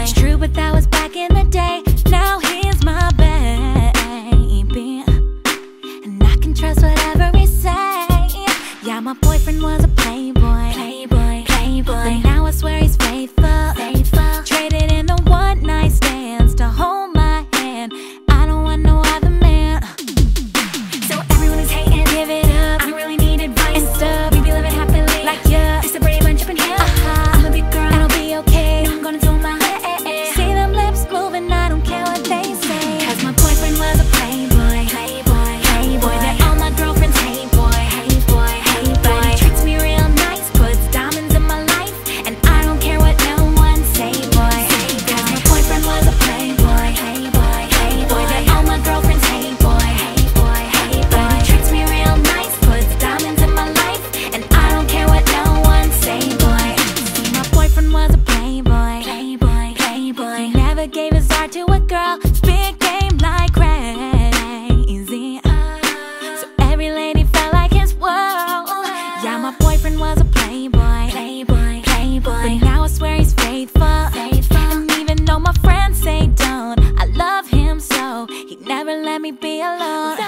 It's true, but that was back in the day. Now he's my baby, and I can trust whatever he say. Yeah, my boyfriend was a playboy, but now I swear he's faithful. Traded in the one night stands to hold my hand. I don't want no other man. So everyone is hating, give it up. I don't really need advice and stuff. We be living happily, like yeah. It's a brave bunch up in here. I'm a big girl, and I'll be okay. I'm gonna do my hair. See them lips moving, I don't care what they say. 'Cause my boyfriend was a playboy, that all my girlfriends hate boy. But he treats me real nice, puts diamonds in my life, and I don't care what no one say, boy. 'Cause my boyfriend was a playboy, that all my girlfriends hate boy. But he treats me real nice, puts diamonds in my life, and I don't care what no one say, boy. See, my boyfriend was a playboy. He never gave his heart to a girl. Spit game like crazy. So every lady felt like his world. Yeah, my boyfriend was a playboy, but now I swear he's faithful. And even though my friends say don't, I love him so he never let me be alone.